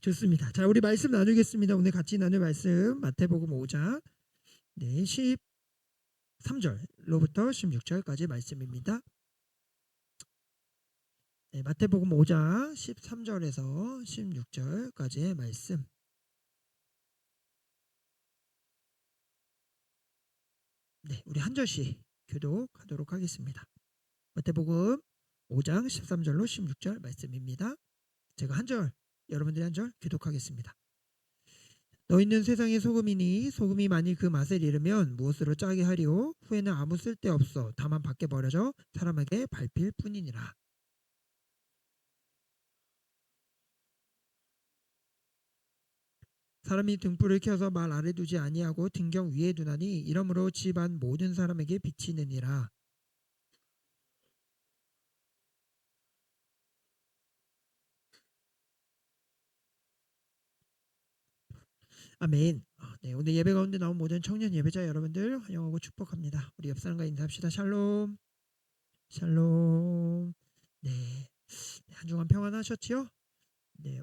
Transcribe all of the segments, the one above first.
좋습니다. 자, 우리 말씀 나누겠습니다. 오늘 같이 나눌 말씀 마태복음 5장 13절로부터 16절까지 말씀입니다. 마태복음 5장 13절에서 16절까지의 말씀. 우리 한 절씩 교독하도록 하겠습니다. 마태복음 5장 13절로 16절 말씀입니다. 제가 한 절, 여러분들이 한 절 교독하겠습니다. 너희는 세상의 소금이니 소금이 만일 그 맛을 잃으면 무엇으로 짜게 하리요? 후에는 아무 쓸데없어 다만 밖에 버려져 사람에게 밟힐 뿐이니라. 사람이 등불을 켜서 말 아래 두지 아니하고 등경 위에 두나니 이러므로 집안 모든 사람에게 비치느니라. 아멘. 오늘 예배 가운데 나온 모든 청년 예배자 여러분들 환영하고 축복합니다. 우리 옆 사람과 인사합시다. 샬롬. 샬롬. 한 주간 평안하셨지요?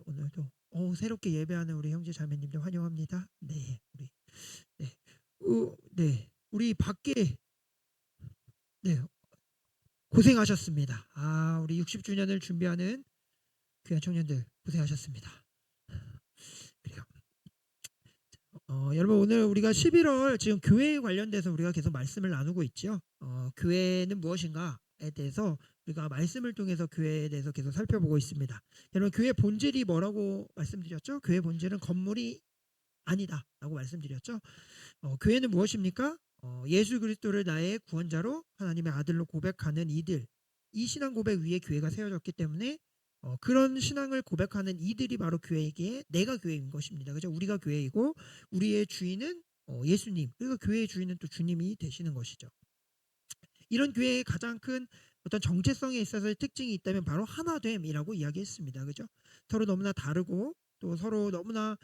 오늘도 새롭게 예배하는 우리 형제 자매님들 환영합니다. 우리 밖에 고생하셨습니다. 우리 60주년을 준비하는 귀한 청년들 고생하셨습니다. 그래요. 여러분 오늘 우리가 11월 지금 교회에 관련돼서 우리가 계속 말씀을 나누고 있죠. 교회는 무엇인가에 대해서 우리가 말씀을 통해서 교회에 대해서 계속 살펴보고 있습니다. 여러분 교회 본질이 뭐라고 말씀드렸죠? 교회 본질은 건물이 아니다라고 말씀드렸죠. 교회는 무엇입니까? 예수 그리스도를 나의 구원자로 하나님의 아들로 고백하는 이들, 이 신앙 고백 위에 교회가 세워졌기 때문에 그런 신앙을 고백하는 이들이 바로 교회이기에 내가 교회인 것입니다. 그죠? 우리가 교회이고 우리의 주인은 예수님, 그리고 교회의 주인은 또 주님이 되시는 것이죠. 이런 교회의 가장 큰 어떤 정체성에 있어서의 특징이 있다면 바로 하나됨이라고 이야기했습니다. 그죠? 서로 너무나 다르고 또 서로 너무나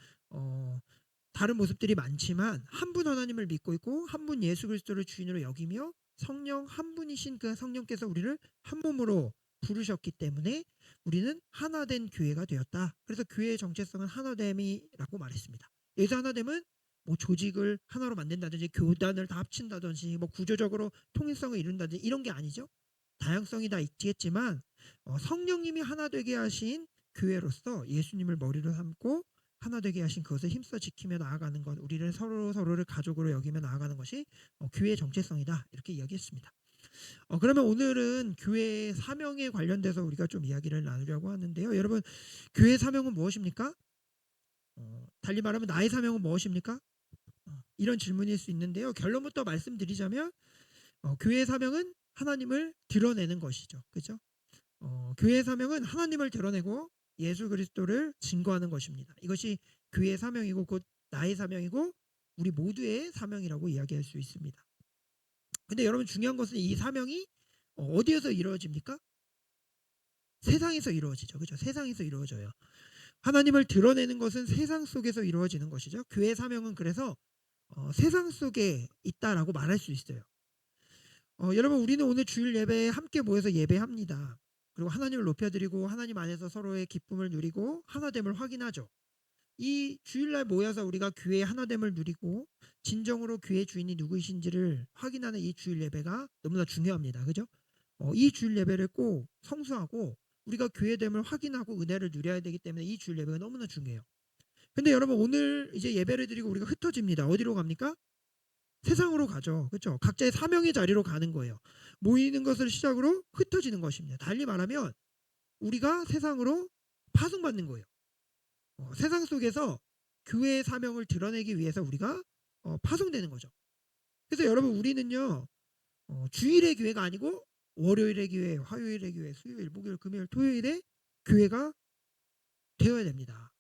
다른 모습들이 많지만 한 분 하나님을 믿고 있고 한 분 예수 그리스도를 주인으로 여기며 성령 한 분이신 그 성령께서 우리를 한 몸으로 부르셨기 때문에 우리는 하나된 교회가 되었다. 그래서 교회의 정체성은 하나됨이라고 말했습니다. 여기서 하나됨은 뭐 조직을 하나로 만든다든지 교단을 다 합친다든지 뭐 구조적으로 통일성을 이룬다든지 이런 게 아니죠. 다양성이 다 있겠지만 성령님이 하나 되게 하신 교회로서 예수님을 머리로 삼고 하나 되게 하신 그것을 힘써 지키며 나아가는 것, 우리를 서로를 가족으로 여기며 나아가는 것이 교회의 정체성이다. 이렇게 이야기했습니다. 그러면 오늘은 교회의 사명에 관련돼서 우리가 좀 이야기를 나누려고 하는데요. 여러분, 교회의 사명은 무엇입니까? 달리 말하면 나의 사명은 무엇입니까? 이런 질문일 수 있는데요. 결론부터 말씀드리자면 교회의 사명은 하나님을 드러내는 것이죠. 그렇죠? 교회의 사명은 하나님을 드러내고 예수 그리스도를 증거하는 것입니다. 이것이 교회의 사명이고 곧 나의 사명이고 우리 모두의 사명이라고 이야기할 수 있습니다. 근데 여러분 중요한 것은 이 사명이 어디에서 이루어집니까? 세상에서 이루어지죠. 그렇죠? 세상에서 이루어져요. 하나님을 드러내는 것은 세상 속에서 이루어지는 것이죠. 교회의 사명은 그래서 세상 속에 있다라고 말할 수 있어요. 여러분 우리는 오늘 주일 예배에 함께 모여서 예배합니다. 그리고 하나님을 높여드리고 하나님 안에서 서로의 기쁨을 누리고 하나됨을 확인하죠. 이 주일날 모여서 우리가 교회의 하나됨을 누리고 진정으로 교회 주인이 누구이신지를 확인하는 이 주일 예배가 너무나 중요합니다. 그죠? 이 주일 예배를 꼭 성수하고 우리가 교회됨을 확인하고 은혜를 누려야 되기 때문에 이 주일 예배가 너무나 중요해요. 근데 여러분 오늘 이제 예배를 드리고 우리가 흩어집니다. 어디로 갑니까? 세상으로 가죠. 그렇죠? 각자의 사명의 자리로 가는 거예요. 모이는 것을 시작으로 흩어지는 것입니다. 달리 말하면 우리가 세상으로 파송받는 거예요. 세상 속에서 교회의 사명을 드러내기 위해서 우리가 파송되는 거죠. 그래서 여러분 우리는요 주일의 교회가 아니고 월요일의 교회, 화요일의 교회, 수요일, 목요일, 금요일, 토요일에 교회가 되어야 됩니다.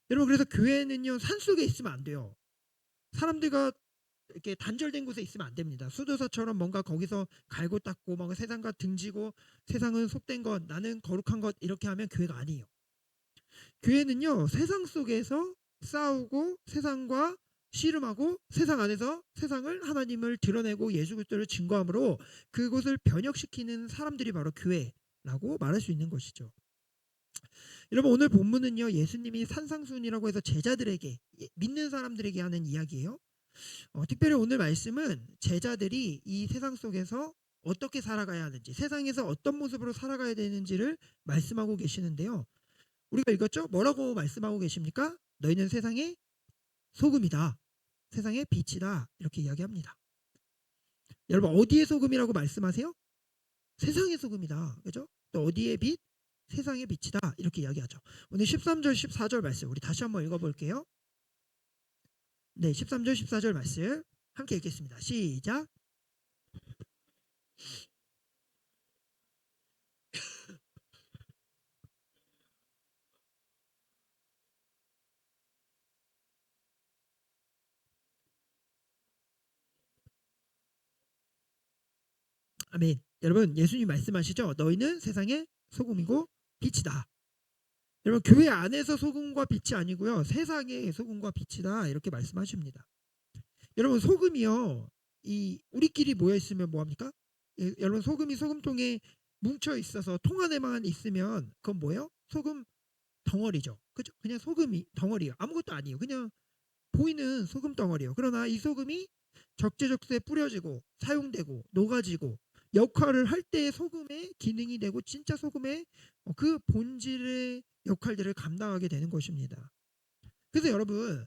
여러분 그래서 교회는요 산속에 있으면 안 돼요. 사람들과 이렇게 단절된 곳에 있으면 안 됩니다. 수도사처럼 뭔가 거기서 갈고 닦고 뭔가 세상과 등지고 세상은 속된 것, 나는 거룩한 것 이렇게 하면 교회가 아니에요. 교회는요 세상 속에서 싸우고 세상과 씨름하고 세상 안에서 세상을 하나님을 드러내고 예수 그리스도를 증거함으로 그곳을 변혁시키는 사람들이 바로 교회라고 말할 수 있는 것이죠. 여러분 오늘 본문은요 예수님이 산상수훈이라고 해서 제자들에게 믿는 사람들에게 하는 이야기예요. 특별히 오늘 말씀은 제자들이 이 세상 속에서 어떻게 살아가야 하는지, 세상에서 어떤 모습으로 살아가야 되는지를 말씀하고 계시는데요. 우리가 읽었죠? 뭐라고 말씀하고 계십니까? 너희는 세상의 소금이다. 세상의 빛이다. 이렇게 이야기합니다. 여러분 어디의 소금이라고 말씀하세요? 세상의 소금이다. 그죠? 또 어디의 빛? 세상의 빛이다. 이렇게 이야기하죠. 오늘 13절 14절 말씀 우리 다시 한번 읽어볼게요. 네, 13절 14절 말씀 함께 읽겠습니다. 시작. 아멘. 여러분 예수님 말씀하시죠. 너희는 세상의 소금이고 빛이다. 여러분 교회 안에서 소금과 빛이 아니고요. 세상의 소금과 빛이다. 이렇게 말씀하십니다. 여러분 소금이요. 이 우리끼리 모여 있으면 뭐 합니까? 여러분 소금이 소금통에 뭉쳐 있어서 통 안에만 있으면 그건 뭐예요? 소금 덩어리죠. 그죠? 그냥 소금이 덩어리예요. 아무것도 아니에요. 그냥 보이는 소금 덩어리예요. 그러나 이 소금이 적재적소에 뿌려지고 사용되고 녹아지고 역할을 할 때 소금의 기능이 되고 진짜 소금의 그 본질의 역할들을 감당하게 되는 것입니다. 그래서 여러분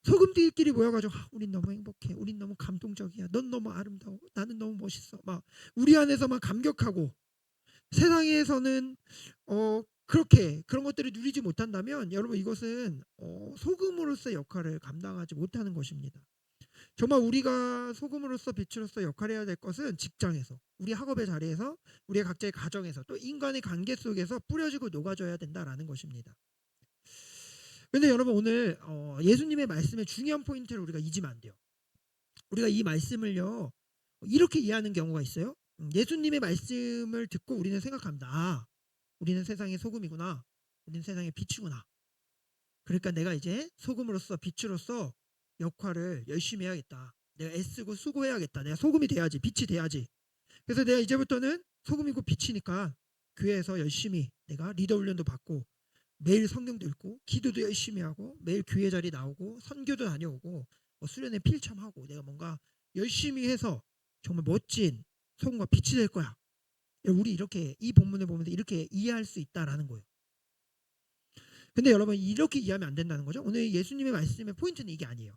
소금들끼리 모여가지고 우린 너무 행복해, 우린 너무 감동적이야, 넌 너무 아름다워, 나는 너무 멋있어, 막 우리 안에서만 감격하고 세상에서는 그렇게 그런 것들을 누리지 못한다면 여러분 이것은 소금으로서의 역할을 감당하지 못하는 것입니다. 정말 우리가 소금으로서 빛으로서 역할을 해야 될 것은 직장에서, 우리 학업의 자리에서, 우리의 각자의 가정에서, 또 인간의 관계 속에서 뿌려지고 녹아져야 된다라는 것입니다. 그런데 여러분 오늘 예수님의 말씀의 중요한 포인트를 우리가 잊으면 안 돼요. 우리가 이 말씀을요 이렇게 이해하는 경우가 있어요. 예수님의 말씀을 듣고 우리는 생각합니다. 우리는 세상의 소금이구나. 우리는 세상의 빛이구나. 그러니까 내가 이제 소금으로서 빛으로서 역할을 열심히 해야겠다. 내가 애쓰고 수고해야겠다. 내가 소금이 돼야지, 빛이 돼야지. 그래서 내가 이제부터는 소금이고 빛이니까 교회에서 열심히 내가 리더 훈련도 받고 매일 성경도 읽고 기도도 열심히 하고 매일 교회 자리 나오고 선교도 다녀오고 수련회 필참하고 내가 뭔가 열심히 해서 정말 멋진 소금과 빛이 될 거야. 우리 이렇게 이 본문을 보면서 이렇게 이해할 수 있다라는 거예요. 근데 여러분 이렇게 이해하면 안 된다는 거죠. 오늘 예수님의 말씀의 포인트는 이게 아니에요.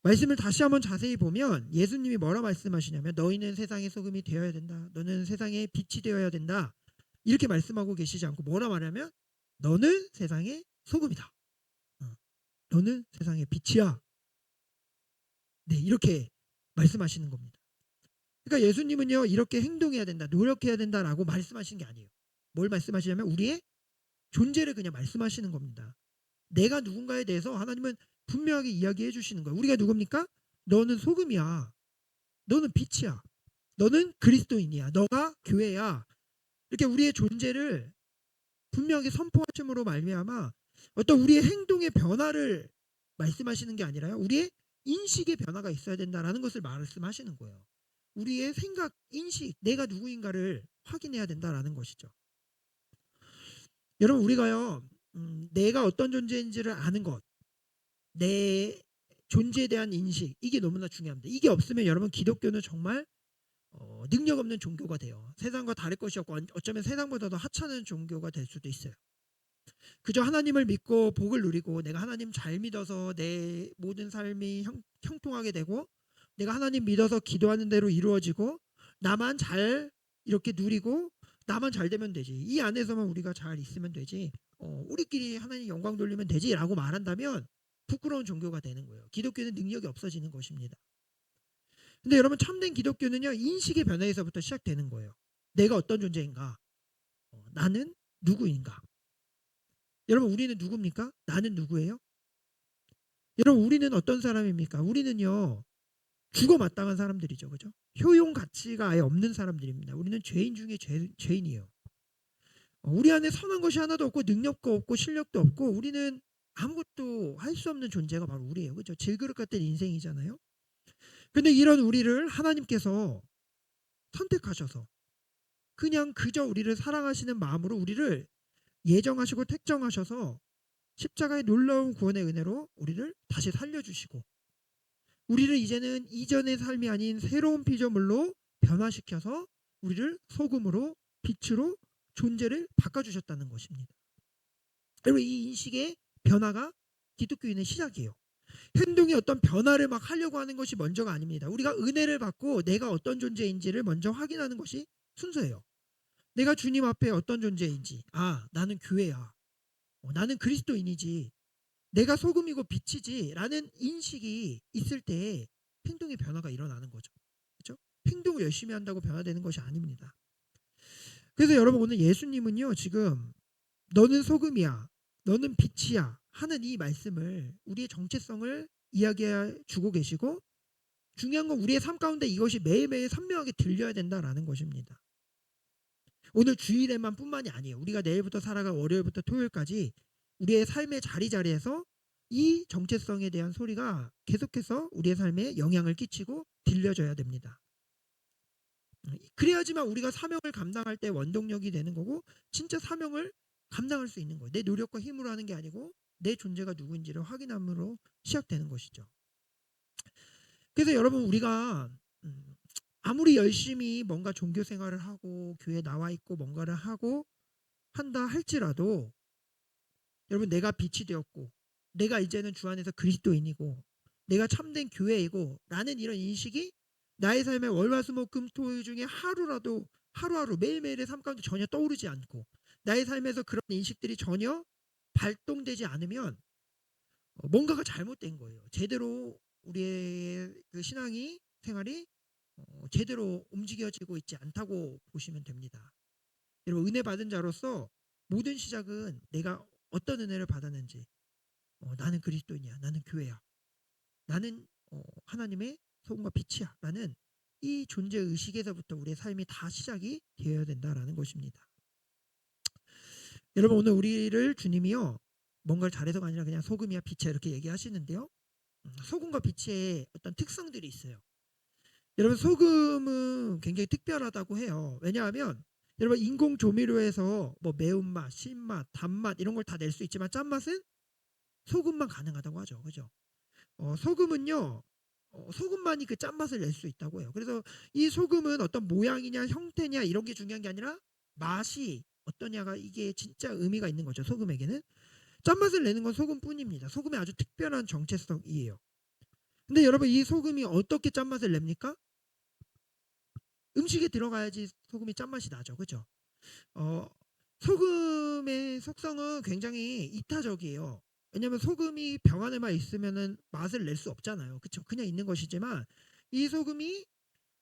말씀을 다시 한번 자세히 보면 예수님이 뭐라 말씀하시냐면 너희는 세상의 소금이 되어야 된다. 너는 세상의 빛이 되어야 된다. 이렇게 말씀하고 계시지 않고 뭐라 말하면 너는 세상의 소금이다. 너는 세상의 빛이야. 네, 이렇게 말씀하시는 겁니다. 그러니까 예수님은요 이렇게 행동해야 된다, 노력해야 된다라고 말씀하시는 게 아니에요. 뭘 말씀하시냐면 우리의 존재를 그냥 말씀하시는 겁니다. 내가 누군가에 대해서 하나님은 분명하게 이야기해 주시는 거예요. 우리가 누굽니까? 너는 소금이야. 너는 빛이야. 너는 그리스도인이야. 너가 교회야. 이렇게 우리의 존재를 분명하게 선포하심으로 말미암아 어떤 우리의 행동의 변화를 말씀하시는 게 아니라요. 우리의 인식의 변화가 있어야 된다라는 것을 말씀하시는 거예요. 우리의 생각, 인식, 내가 누구인가를 확인해야 된다라는 것이죠. 여러분 우리가요 내가 어떤 존재인지를 아는 것, 내 존재에 대한 인식, 이게 너무나 중요합니다. 이게 없으면 여러분 기독교는 정말 능력 없는 종교가 돼요. 세상과 다를 것이 없고 어쩌면 세상보다도 하찮은 종교가 될 수도 있어요. 그저 하나님을 믿고 복을 누리고 내가 하나님 잘 믿어서 내 모든 삶이 형통하게 되고 내가 하나님 믿어서 기도하는 대로 이루어지고 나만 잘 이렇게 누리고 나만 잘 되면 되지, 이 안에서만 우리가 잘 있으면 되지, 우리끼리 하나님 영광 돌리면 되지라고 말한다면 부끄러운 종교가 되는 거예요. 기독교는 능력이 없어지는 것입니다. 근데 여러분 참된 기독교는요 인식의 변화에서부터 시작되는 거예요. 내가 어떤 존재인가, 나는 누구인가. 여러분 우리는 누굽니까? 나는 누구예요? 여러분 우리는 어떤 사람입니까? 우리는요 죽어 마땅한 사람들이죠. 그죠? 효용 가치가 아예 없는 사람들입니다. 우리는 죄인 중에 죄인이에요. 우리 안에 선한 것이 하나도 없고 능력도 없고 실력도 없고 우리는 아무것도 할 수 없는 존재가 바로 우리예요. 그죠? 질그릇 같은 인생이잖아요. 근데 이런 우리를 하나님께서 선택하셔서 그냥 그저 우리를 사랑하시는 마음으로 우리를 예정하시고 택정하셔서 십자가의 놀라운 구원의 은혜로 우리를 다시 살려주시고 우리를 이제는 이전의 삶이 아닌 새로운 피조물로 변화시켜서 우리를 소금으로 빛으로 존재를 바꿔주셨다는 것입니다. 여러분, 이 인식의 변화가 기독교인의 시작이에요. 행동이 어떤 변화를 막 하려고 하는 것이 먼저가 아닙니다. 우리가 은혜를 받고 내가 어떤 존재인지를 먼저 확인하는 것이 순서예요. 내가 주님 앞에 어떤 존재인지, 나는 교회야, 나는 그리스도인이지, 내가 소금이고 빛이지 라는 인식이 있을 때 행동의 변화가 일어나는 거죠. 그렇죠? 행동을 열심히 한다고 변화되는 것이 아닙니다. 그래서 여러분, 오늘 예수님은요, 지금 너는 소금이야, 너는 빛이야 하는 이 말씀을 우리의 정체성을 이야기해 주고 계시고, 중요한 건 우리의 삶 가운데 이것이 매일매일 선명하게 들려야 된다라는 것입니다. 오늘 주일에만 뿐만이 아니에요. 우리가 내일부터 살아갈 월요일부터 토요일까지 우리의 삶의 자리자리에서 이 정체성에 대한 소리가 계속해서 우리의 삶에 영향을 끼치고 들려져야 됩니다. 그래야지만 우리가 사명을 감당할 때 원동력이 되는 거고, 진짜 사명을 감당할 수 있는 거예요. 내 노력과 힘으로 하는 게 아니고 내 존재가 누구인지를 확인함으로 시작되는 것이죠. 그래서 여러분, 우리가 아무리 열심히 뭔가 종교 생활을 하고 교회에 나와 있고 뭔가를 하고 한다 할지라도, 여러분, 내가 빛이 되었고 내가 이제는 주 안에서 그리스도인이고 내가 참된 교회이고 라는 이런 인식이 나의 삶의 월화수목금토일 중에 하루라도, 하루하루 매일매일의 삶 가운데 전혀 떠오르지 않고 나의 삶에서 그런 인식들이 전혀 발동되지 않으면 뭔가가 잘못된 거예요. 제대로 우리의 그 신앙이 생활이 제대로 움직여지고 있지 않다고 보시면 됩니다. 여러분, 은혜 받은 자로서 모든 시작은 내가 어떤 은혜를 받았는지, 나는 그리스도인이야, 나는 교회야, 나는 하나님의 소금과 빛이야 라는 이 존재 의식에서부터 우리의 삶이 다 시작이 되어야 된다라는 것입니다. 여러분, 오늘 우리를 주님이요, 뭔가를 잘해서가 아니라 그냥 소금이야 빛이야 이렇게 얘기하시는데요, 소금과 빛의 어떤 특성들이 있어요. 여러분, 소금은 굉장히 특별하다고 해요. 왜냐하면 여러분, 인공 조미료에서 뭐 매운맛, 신맛, 단맛 이런 걸 다 낼 수 있지만 짠맛은 소금만 가능하다고 하죠. 그죠? 소금은요, 소금만이 그 짠맛을 낼 수 있다고 해요. 그래서 이 소금은 어떤 모양이냐 형태냐 이런 게 중요한 게 아니라 맛이 어떠냐가 이게 진짜 의미가 있는 거죠. 소금에게는 짠맛을 내는 건 소금뿐입니다. 소금의 아주 특별한 정체성이에요. 근데 여러분, 이 소금이 어떻게 짠맛을 냅니까? 음식에 들어가야지 소금이 짠맛이 나죠. 그죠? 어, 소금의 속성은 굉장히 이타적이에요. 왜냐하면 소금이 병 안에만 있으면은 맛을 낼 수 없잖아요. 그쵸? 그냥 있는 것이지만 이 소금이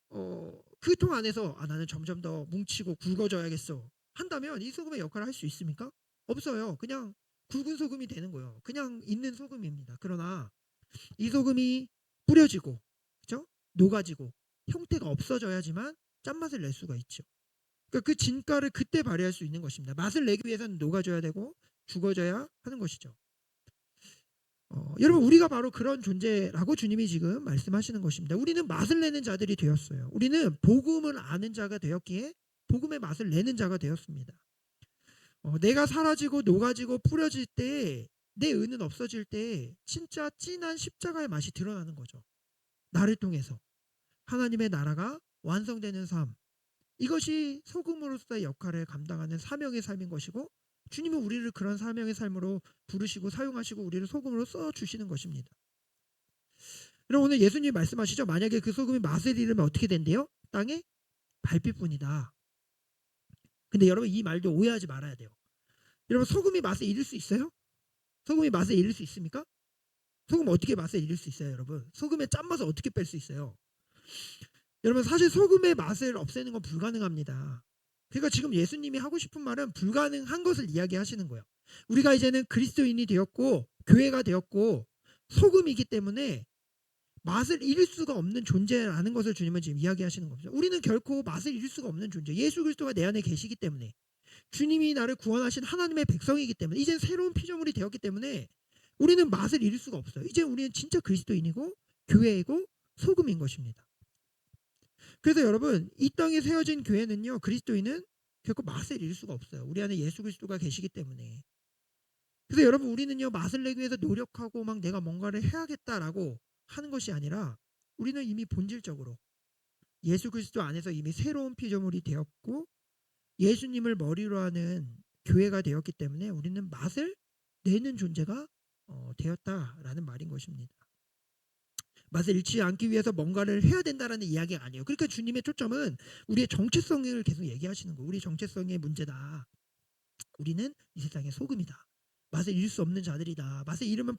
그 통 안에서 나는 점점 더 뭉치고 굵어져야겠어 한다면 이 소금의 역할을 할 수 있습니까? 없어요. 그냥 굵은 소금이 되는 거예요. 그냥 있는 소금입니다. 그러나 이 소금이 뿌려지고, 그죠? 녹아지고 형태가 없어져야지만 짠맛을 낼 수가 있죠. 그러니까 그 진가를 그때 발휘할 수 있는 것입니다. 맛을 내기 위해서는 녹아져야 되고 죽어져야 하는 것이죠. 여러분, 우리가 바로 그런 존재라고 주님이 지금 말씀하시는 것입니다. 우리는 맛을 내는 자들이 되었어요. 우리는 복음을 아는 자가 되었기에 복음의 맛을 내는 자가 되었습니다. 내가 사라지고 녹아지고 뿌려질 때, 내 은은 없어질 때 진짜 진한 십자가의 맛이 드러나는 거죠. 나를 통해서 하나님의 나라가 완성되는 삶, 이것이 소금으로서의 역할을 감당하는 사명의 삶인 것이고, 주님은 우리를 그런 사명의 삶으로 부르시고 사용하시고 우리를 소금으로 써주시는 것입니다. 그럼 오늘 예수님이 말씀하시죠. 만약에 그 소금이 맛을 잃으면 어떻게 된대요? 땅에 발빛뿐이다. 근데 여러분, 이 말도 오해하지 말아야 돼요. 여러분, 소금이 맛을 잃을 수 있어요? 소금이 맛을 잃을 수 있습니까? 소금 어떻게 맛을 잃을 수 있어요, 여러분? 소금의 짠맛을 어떻게 뺄 수 있어요? 여러분, 사실 소금의 맛을 없애는 건 불가능합니다. 그러니까 지금 예수님이 하고 싶은 말은 불가능한 것을 이야기하시는 거예요. 우리가 이제는 그리스도인이 되었고 교회가 되었고 소금이기 때문에 맛을 잃을 수가 없는 존재라는 것을 주님은 지금 이야기하시는 겁니다. 우리는 결코 맛을 잃을 수가 없는 존재, 예수 그리스도가 내 안에 계시기 때문에, 주님이 나를 구원하신 하나님의 백성이기 때문에, 이제 새로운 피조물이 되었기 때문에 우리는 맛을 잃을 수가 없어요. 이제 우리는 진짜 그리스도인이고 교회이고 소금인 것입니다. 그래서 여러분, 이 땅에 세워진 교회는요, 그리스도인은 결코 맛을 잃을 수가 없어요. 우리 안에 예수 그리스도가 계시기 때문에. 그래서 여러분 우리는요 맛을 내기 위해서 노력하고 막 내가 뭔가를 해야겠다라고 하는 것이 아니라 우리는 이미 본질적으로 예수 그리스도 안에서 이미 새로운 피조물이 되었고 예수님을 머리로 하는 교회가 되었기 때문에 우리는 맛을 내는 존재가 되었다라는 말인 것입니다. 맛을 잃지 않기 위해서 뭔가를 해야 된다라는 이야기가 아니에요. 그러니까 주님의 초점은 우리의 정체성을 계속 얘기하시는 거예요. 우리 정체성의 문제다. 우리는 이 세상의 소금이다. 맛을 잃을 수 없는 자들이다. 맛을 잃으면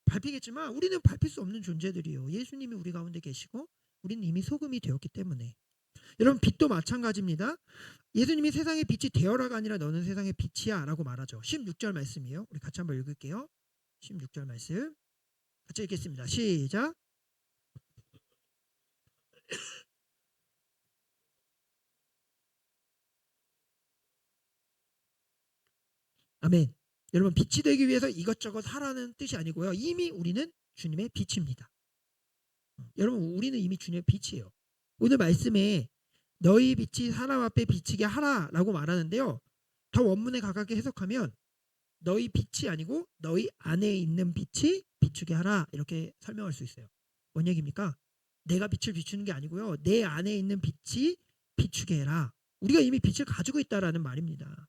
밟히겠지만 우리는 밟힐 수 없는 존재들이에요. 예수님이 우리 가운데 계시고 우리는 이미 소금이 되었기 때문에. 여러분 빛도 마찬가지입니다. 예수님이 세상의 빛이 되어라가 아니라 너는 세상의 빛이야 라고 말하죠. 16절 말씀이에요. 우리 같이 한번 읽을게요. 16절 말씀 같이 읽겠습니다. 시작. 아멘. 여러분 빛이 되기 위해서 이것저것 하라는 뜻이 아니고요. 이미 우리는 주님의 빛입니다. 여러분 우리는 이미 주님의 빛이에요. 오늘 말씀에 너희 빛이 사람 앞에 비치게 하라라고 말하는데요. 더 원문에 가깝게 해석하면 너희 빛이 아니고 너희 안에 있는 빛이 비추게 하라 이렇게 설명할 수 있어요. 뭔 얘기입니까? 내가 빛을 비추는 게 아니고요. 내 안에 있는 빛이 비추게 해라. 우리가 이미 빛을 가지고 있다라는 말입니다.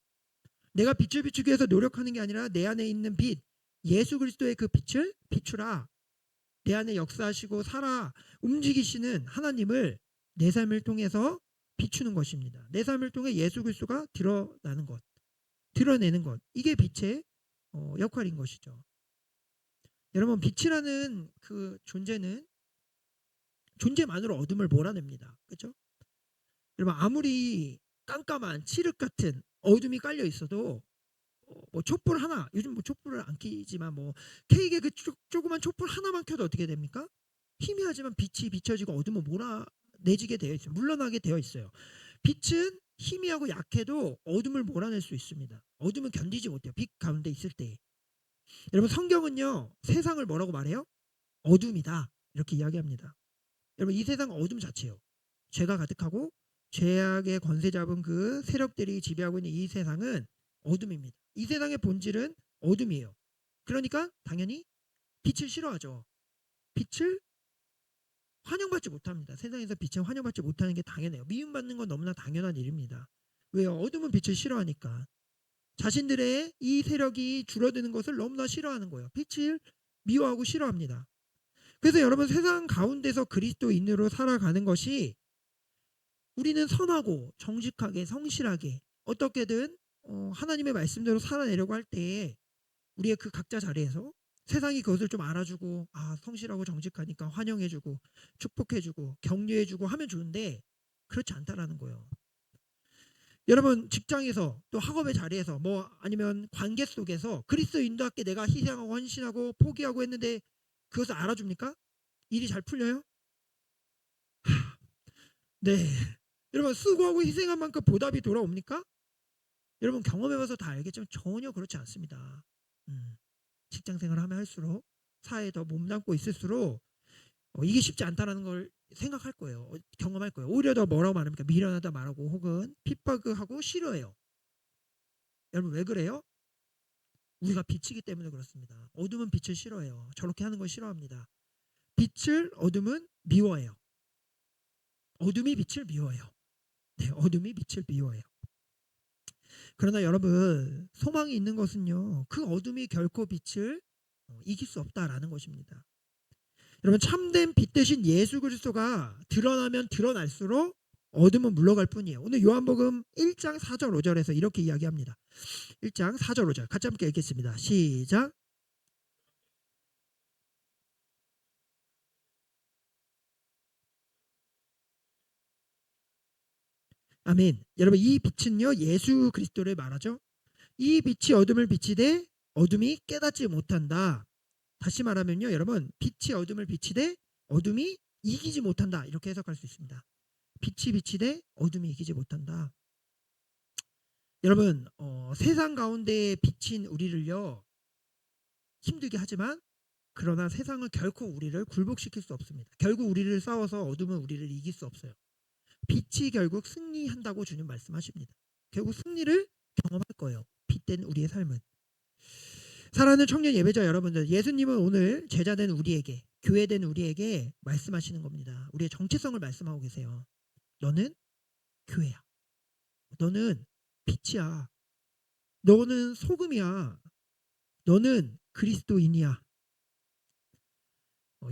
내가 빛을 비추기 위해서 노력하는 게 아니라 내 안에 있는 빛, 예수 그리스도의 그 빛을 비추라. 내 안에 역사하시고 살아 움직이시는 하나님을 내 삶을 통해서 비추는 것입니다. 내 삶을 통해 예수 그리스도가 드러나는 것, 드러내는 것. 이게 빛의 역할인 것이죠. 여러분 빛이라는 그 존재는 존재만으로 어둠을 몰아냅니다. 그렇죠? 여러분 아무리 깜깜한 칠흑 같은 어둠이 깔려 있어도 뭐 촛불 하나 요즘 뭐 촛불을 안 켜지만 뭐 케이크에 그 조그만 촛불 하나만 켜도 어떻게 됩니까? 희미하지만 빛이 비춰지고 어둠은 몰아내지게 되어 있어요. 물러나게 되어 있어요. 빛은 희미하고 약해도 어둠을 몰아낼 수 있습니다. 어둠은 견디지 못해요. 빛 가운데 있을 때. 여러분 성경은요 세상을 뭐라고 말해요? 어둠이다 이렇게 이야기합니다. 여러분 이 세상 어둠 자체예요. 죄가 가득하고 죄악의 권세 잡은 그 세력들이 지배하고 있는 이 세상은 어둠입니다. 이 세상의 본질은 어둠이에요. 그러니까 당연히 빛을 싫어하죠. 빛을 환영받지 못합니다. 세상에서 빛을 환영받지 못하는 게 당연해요. 미움받는 건 너무나 당연한 일입니다. 왜요? 어둠은 빛을 싫어하니까. 자신들의 이 세력이 줄어드는 것을 너무나 싫어하는 거예요. 빛을 미워하고 싫어합니다. 그래서 여러분 세상 가운데서 그리스도인으로 살아가는 것이 우리는 선하고 정직하게 성실하게 어떻게든 하나님의 말씀대로 살아내려고 할 때에 우리의 그 각자 자리에서 세상이 그것을 좀 알아주고 성실하고 정직하니까 환영해주고 축복해주고 격려해주고 하면 좋은데 그렇지 않다라는 거예요. 여러분 직장에서 또 학업의 자리에서 뭐 아니면 관계 속에서 그리스도인답게 내가 희생하고 헌신하고 포기하고 했는데 그것을 알아줍니까? 일이 잘 풀려요? 네. 여러분 수고하고 희생한 만큼 보답이 돌아옵니까? 여러분 경험해봐서 다 알겠지만 전혀 그렇지 않습니다. 직장 생활을 하면 할수록 사회에 더 몸담고 있을수록 이게 쉽지 않다라는 걸 생각할 거예요. 경험할 거예요. 오히려 더 뭐라고 말합니까? 미련하다 말하고 혹은 핍박하고 싫어해요. 여러분 왜 그래요? 우리가 빛이기 때문에 그렇습니다. 어둠은 빛을 싫어해요. 저렇게 하는 걸 싫어합니다. 빛을 어둠은 미워해요. 어둠이 빛을 미워해요. 네, 어둠이 빛을 미워해요. 그러나 여러분 소망이 있는 것은요. 그 어둠이 결코 빛을 이길 수 없다라는 것입니다. 여러분 참된 빛 대신 예수 그리스도가 드러나면 드러날수록 어둠은 물러갈 뿐이에요. 오늘 요한복음 1장 4절 5절에서 이렇게 이야기합니다. 1장 4절 5절 같이 함께 읽겠습니다. 시작. 아멘. 여러분 이 빛은요 예수 그리스도를 말하죠. 이 빛이 어둠을 비치되 어둠이 깨닫지 못한다. 다시 말하면요 여러분 빛이 어둠을 비치되 어둠이 이기지 못한다 이렇게 해석할 수 있습니다. 빛이 비치되 어둠이 이기지 못한다. 여러분 세상 가운데 비친 우리를요 힘들게 하지만 그러나 세상은 결코 우리를 굴복시킬 수 없습니다. 결국 우리를 싸워서 어둠은 우리를 이길 수 없어요. 빛이 결국 승리한다고 주님 말씀하십니다. 결국 승리를 경험할 거예요. 빛된 우리의 삶은. 사랑하는 청년 예배자 여러분들, 예수님은 오늘 제자된 우리에게, 교회된 우리에게 말씀하시는 겁니다. 우리의 정체성을 말씀하고 계세요. 너는 교회야. 너는 빛이야. 너는 소금이야. 너는 그리스도인이야.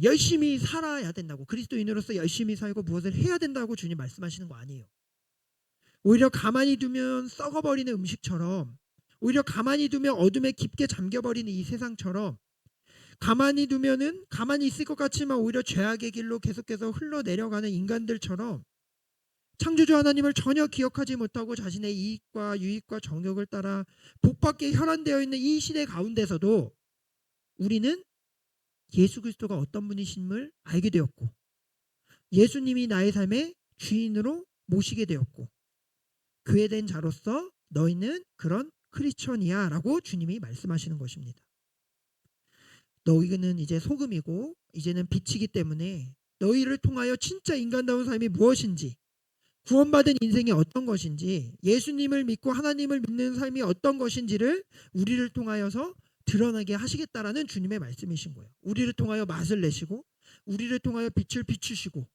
열심히 살아야 된다고, 그리스도인으로서 열심히 살고 무엇을 해야 된다고 주님 말씀하시는 거 아니에요. 오히려 가만히 두면 썩어버리는 음식처럼, 오히려 가만히 두면 어둠에 깊게 잠겨버리는 이 세상처럼, 가만히 두면은 가만히 있을 것 같지만 오히려 죄악의 길로 계속해서 흘러내려가는 인간들처럼 창조주 하나님을 전혀 기억하지 못하고 자신의 이익과 유익과 정욕을 따라 복받게 혈안되어 있는 이 시대 가운데서도 우리는 예수 그리스도가 어떤 분이심을 알게 되었고, 예수님이 나의 삶의 주인으로 모시게 되었고, 교회된 자로서 너희는 그런 크리스천이야 라고 주님이 말씀하시는 것입니다. 너희는 이제 소금이고 이제는 빛이기 때문에 너희를 통하여 진짜 인간다운 삶이 무엇인지, 구원받은 인생이 어떤 것인지, 예수님을 믿고 하나님을 믿는 삶이 어떤 것인지를 우리를 통하여서 드러나게 하시겠다라는 주님의 말씀이신 거예요. 우리를 통하여 맛을 내시고 우리를 통하여 빛을 비추시고,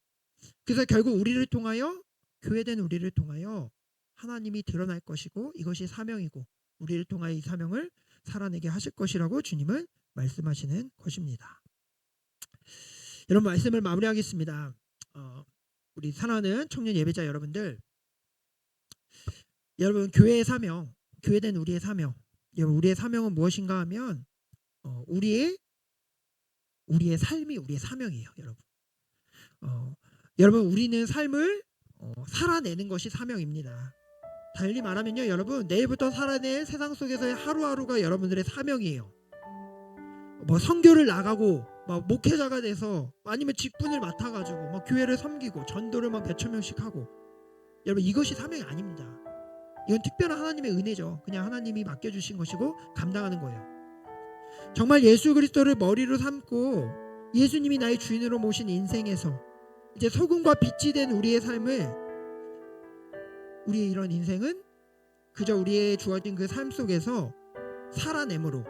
그래서 결국 우리를 통하여, 교회된 우리를 통하여 하나님이 드러날 것이고, 이것이 사명이고 우리를 통하여 이 사명을 살아내게 하실 것이라고 주님은 말씀하시는 것입니다. 여러분, 말씀을 마무리하겠습니다. 우리 사랑하는 청년 예배자 여러분들, 여러분, 교회의 사명, 교회된 우리의 사명, 여러분, 우리의 사명은 무엇인가 하면 우리의 삶이 우리의 사명이에요. 여러분, 우리는 삶을 살아내는 것이 사명입니다. 달리 말하면요, 여러분, 내일부터 살아낼 세상 속에서의 하루하루가 여러분들의 사명이에요. 선교를 나가고 목회자가 돼서, 아니면 직분을 맡아가지고 교회를 섬기고 전도를 몇천 명씩 하고, 여러분, 이것이 사명이 아닙니다. 이건 특별한 하나님의 은혜죠. 그냥 하나님이 맡겨주신 것이고 감당하는 거예요. 정말 예수 그리스도를 머리로 삼고 예수님이 나의 주인으로 모신 인생에서 이제 소금과 빛이 된 우리의 삶을, 우리의 이런 인생은 그저 우리의 주어진 그 삶 속에서 살아내므로,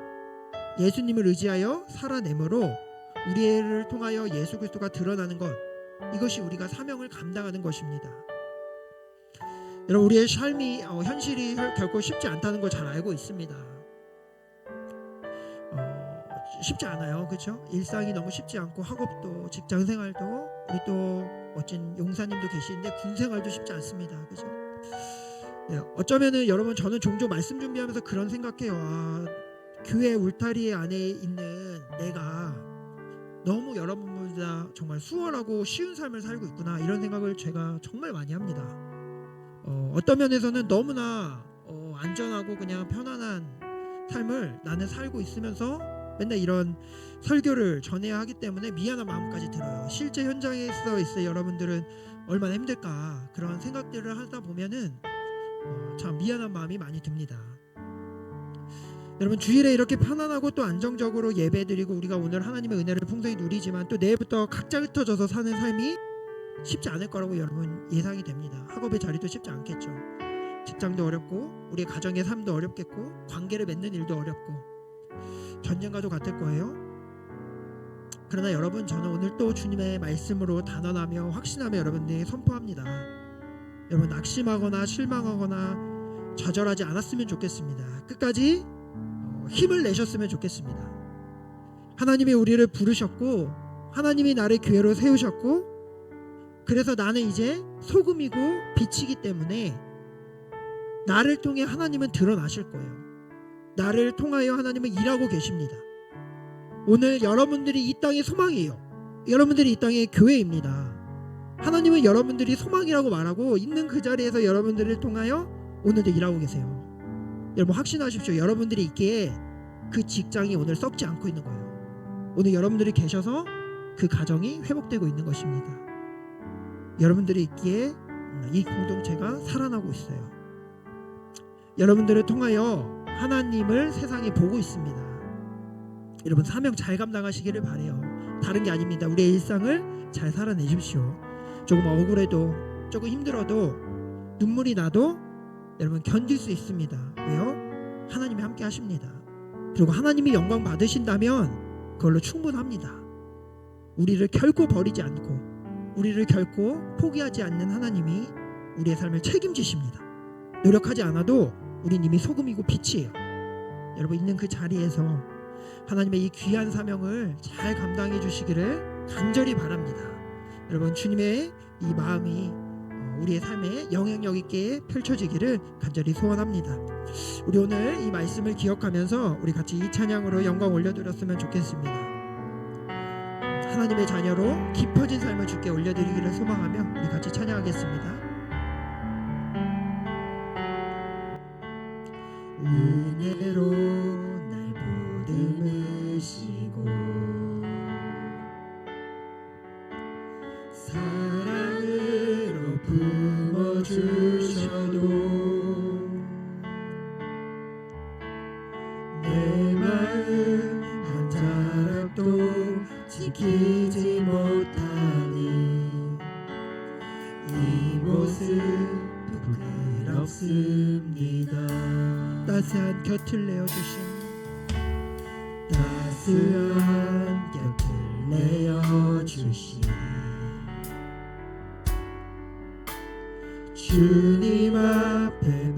예수님을 의지하여 살아내므로 우리를 통하여 예수 그리스도가 드러나는 것, 이것이 우리가 사명을 감당하는 것입니다. 여러분, 우리의 삶이 현실이 결코 쉽지 않다는 걸 잘 알고 있습니다. 쉽지 않아요, 그렇죠? 일상이 너무 쉽지 않고, 학업도 직장생활도, 우리 또 멋진 용사님도 계시는데 군생활도 쉽지 않습니다, 그렇죠? 어쩌면은 여러분, 저는 종종 말씀 준비하면서 그런 생각해요. 교회 울타리 안에 있는 내가 너무 여러분보다 정말 수월하고 쉬운 삶을 살고 있구나, 이런 생각을 제가 정말 많이 합니다. 어떤 면에서는 너무나 안전하고 그냥 편안한 삶을 나는 살고 있으면서 맨날 이런 설교를 전해야 하기 때문에 미안한 마음까지 들어요. 실제 현장에서 있을 여러분들은 얼마나 힘들까, 그런 생각들을 하다 보면은 참 미안한 마음이 많이 듭니다. 여러분, 주일에 이렇게 편안하고 또 안정적으로 예배드리고 우리가 오늘 하나님의 은혜를 풍성히 누리지만, 또 내일부터 각자 흩어져서 사는 삶이 쉽지 않을 거라고 여러분 예상이 됩니다. 학업의 자리도 쉽지 않겠죠. 직장도 어렵고, 우리의 가정의 삶도 어렵겠고, 관계를 맺는 일도 어렵고, 전쟁과도 같을 거예요. 그러나 여러분, 저는 오늘 또 주님의 말씀으로 단언하며 확신하며 여러분들에게 선포합니다. 여러분, 낙심하거나 실망하거나 좌절하지 않았으면 좋겠습니다. 끝까지 힘을 내셨으면 좋겠습니다. 하나님이 우리를 부르셨고, 하나님이 나를 교회로 세우셨고, 그래서 나는 이제 소금이고 빛이기 때문에 나를 통해 하나님은 드러나실 거예요. 나를 통하여 하나님은 일하고 계십니다. 오늘 여러분들이 이 땅의 소망이에요. 여러분들이 이 땅의 교회입니다. 하나님은 여러분들이 소망이라고 말하고 있는 그 자리에서 여러분들을 통하여 오늘도 일하고 계세요. 여러분, 확신하십시오. 여러분들이 있기에 그 직장이 오늘 썩지 않고 있는 거예요. 오늘 여러분들이 계셔서 그 가정이 회복되고 있는 것입니다. 여러분들이 있기에 이 공동체가 살아나고 있어요. 여러분들을 통하여 하나님을 세상에 보고 있습니다. 여러분, 사명 잘 감당하시기를 바래요. 다른 게 아닙니다. 우리의 일상을 잘 살아내십시오. 조금 억울해도, 조금 힘들어도, 눈물이 나도 여러분 견딜 수 있습니다. 왜요? 하나님이 함께 하십니다. 그리고 하나님이 영광 받으신다면 그걸로 충분합니다. 우리를 결코 버리지 않고 우리를 결코 포기하지 않는 하나님이 우리의 삶을 책임지십니다. 노력하지 않아도 우린 이미 소금이고 빛이에요. 여러분 있는 그 자리에서 하나님의 이 귀한 사명을 잘 감당해 주시기를 간절히 바랍니다. 여러분 주님의 이 마음이 우리의 삶에 영향력 있게 펼쳐지기를 간절히 소원합니다. 우리 오늘 이 말씀을 기억하면서 우리 같이 이 찬양으로 영광 올려드렸으면 좋겠습니다. 하나님의 자녀로 깊어진 삶을 주께 올려드리기를 소망하며 우리 같이 찬양하겠습니다. 은혜로 날 보듬으시고 사랑으로 품어주셔도 내 마음 한 자락도 지키지 못하니 이 모습 부끄럽습니다. 따스한 곁을 내어주신 따스한 곁을 내어주신 주님 앞에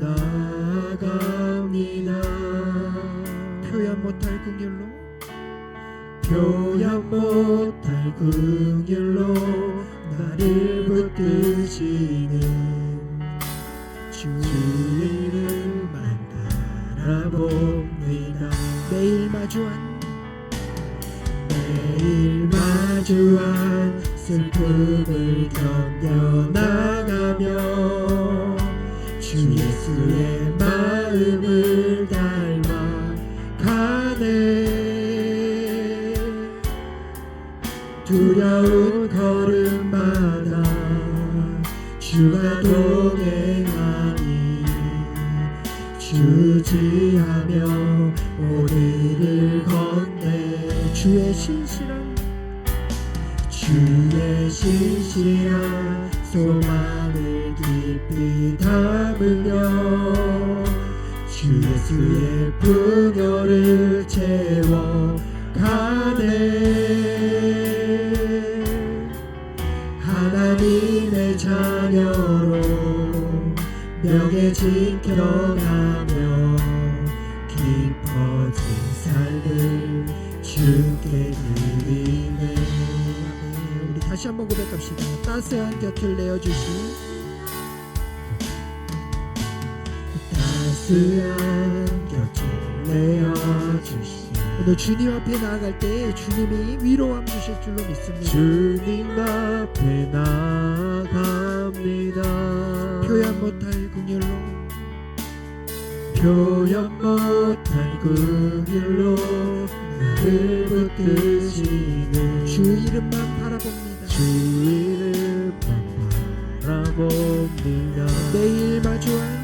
나아갑니다. 표현 못할 긍휼로 표현 못할 긍휼로 나를 붙드시는 주 이름만 바라봅니다. 매일 마주한 슬픔을 견뎌나가며 주 예수의 마음을 닮아가네. 두려운 걸음마다 주가 동행하니 주지하며 오늘을 건네. 주의 신실한 소망을 깊이 담으며 주 예수의 풍요를 채워가네. 하나님의 자녀로 명예 지켜가며 깊어진 삶을 주께 드리네. 우리 다시 한번 고백합시다. 따스한 곁을 내어주신 따스한 곁을 내어주신 오늘 주님 앞에 나아갈 때 주님이 위로함 주실 줄로 믿습니다. 주님 앞에 나아갑니다. 표현 못할 긍휼로 나를 붙드시는 주 이름만 바라봅니다. 주 이름만 바라봅니다. 매일 마주한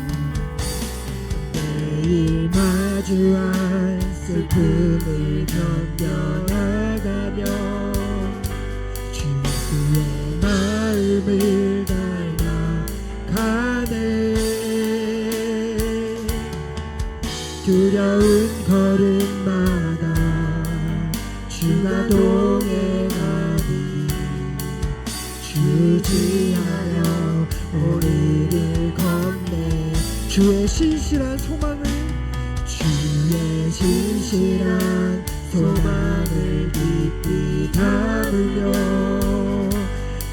슬픔을 견뎌나가며 주 예수의 마음을 닮아가네. 두려운 걸음마다 주가 동행하니 주지하여 오늘을 건네. 주의 신실한 소망을 깊이 담으며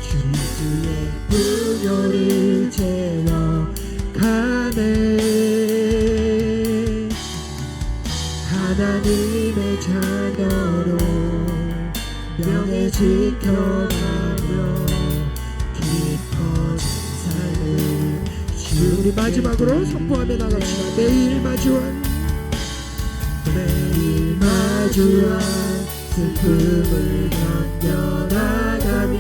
주 예수의 풍요를 채워가네. 하나님의 자녀로 명예 지켜가며 깊어진 삶을 우리 마지막으로 선포하며 나갑시다. 매일 마주한 슬픔을 견뎌나가며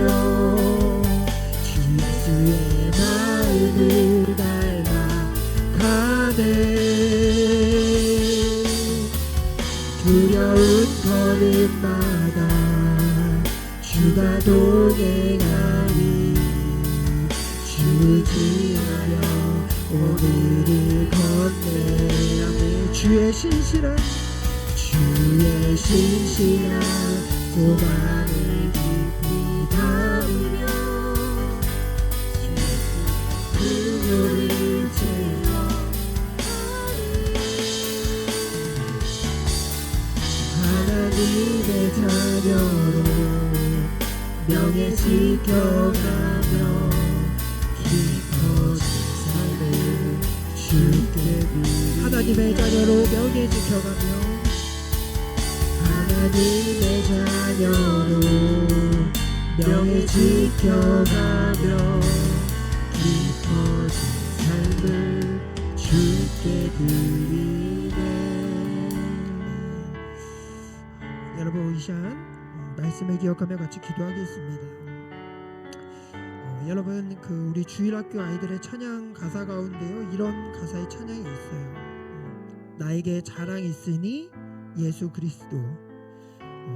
주 예수의 마음을 닮아가네. 두려운 걸음마다 주가 동행하니 주지하여 오늘을 건네야매 주의 신실한 소망을 깊이 담으며 그녀를 채워 하나님의 자녀로 명예 지켜가며 깊어진 삶을 주께 드리 하나님의 자녀로 명예 지켜가며 하나님의 자녀로 명예 지켜가며 깊어진 삶을 주께 드리네. 여러분 이 시간 말씀을 기억하며 같이 기도하겠습니다. 여러분 그 우리 주일학교 아이들의 찬양 가사 가운데요 이런 가사의 찬양이 있어요. 나에게 자랑 있으니 예수 그리스도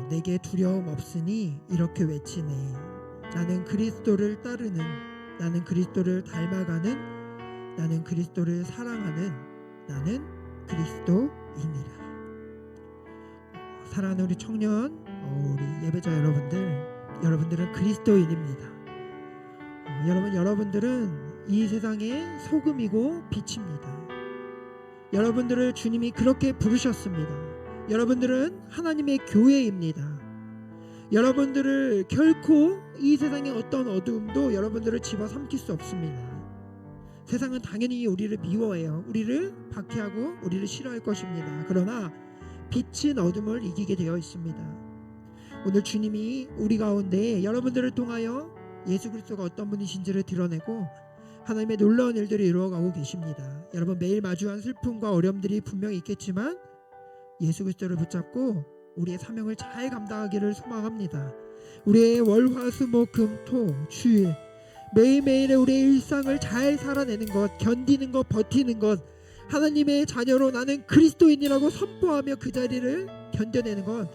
내게 두려움 없으니 이렇게 외치네. 나는 그리스도를 따르는 나는 그리스도를 닮아가는 나는 그리스도를 사랑하는 나는 그리스도이니라. 사랑하는 우리 청년 우리 예배자 여러분들은 그리스도인입니다. 여러분들은 이 세상의 소금이고 빛입니다. 여러분들을 주님이 그렇게 부르셨습니다. 여러분들은 하나님의 교회입니다. 여러분들을 결코 이 세상의 어떤 어두움도 여러분들을 집어삼킬 수 없습니다. 세상은 당연히 우리를 미워해요. 우리를 박해하고 우리를 싫어할 것입니다. 그러나 빛은 어둠을 이기게 되어 있습니다. 오늘 주님이 우리 가운데 여러분들을 통하여 예수 그리스도가 어떤 분이신지를 드러내고 하나님의 놀라운 일들을 이루어가고 계십니다. 여러분 매일 마주한 슬픔과 어려움들이 분명히 있겠지만 예수 그리스도를 붙잡고 우리의 사명을 잘 감당하기를 소망합니다. 우리의 월, 화, 수, 목, 금, 토, 주일 매일매일의 우리의 일상을 잘 살아내는 것, 견디는 것, 버티는 것, 하나님의 자녀로 나는 그리스도인이라고 선포하며 그 자리를 견뎌내는 것,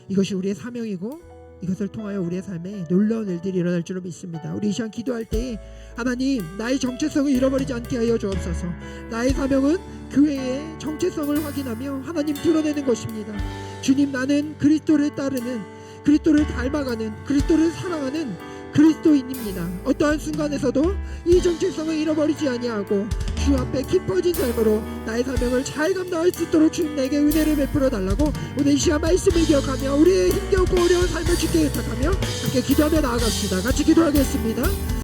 이것이 우리의 사명이고 이것을 통하여 우리의 삶에 놀라운 일들이 일어날 줄로 믿습니다. 우리 이 시간 기도할 때 하나님 나의 정체성을 잃어버리지 않게 하여 주옵소서. 나의 사명은 교회의 정체성을 확인하며 하나님 드러내는 것입니다. 주님 나는 그리스도를 따르는 그리스도를 닮아가는 그리스도를 사랑하는 그리스도인입니다. 어떠한 순간에서도 이 정체성을 잃어버리지 아니하고 주 앞에 깊어진 삶으로 나의 사명을 잘 감당할 수 있도록 주님 내게 은혜를 베풀어 달라고 오늘 이 시간 말씀을 기억하며 우리의 힘겹고 어려운 삶을 주께 부탁하며 함께 기도하며 나아갑시다. 같이 기도하겠습니다.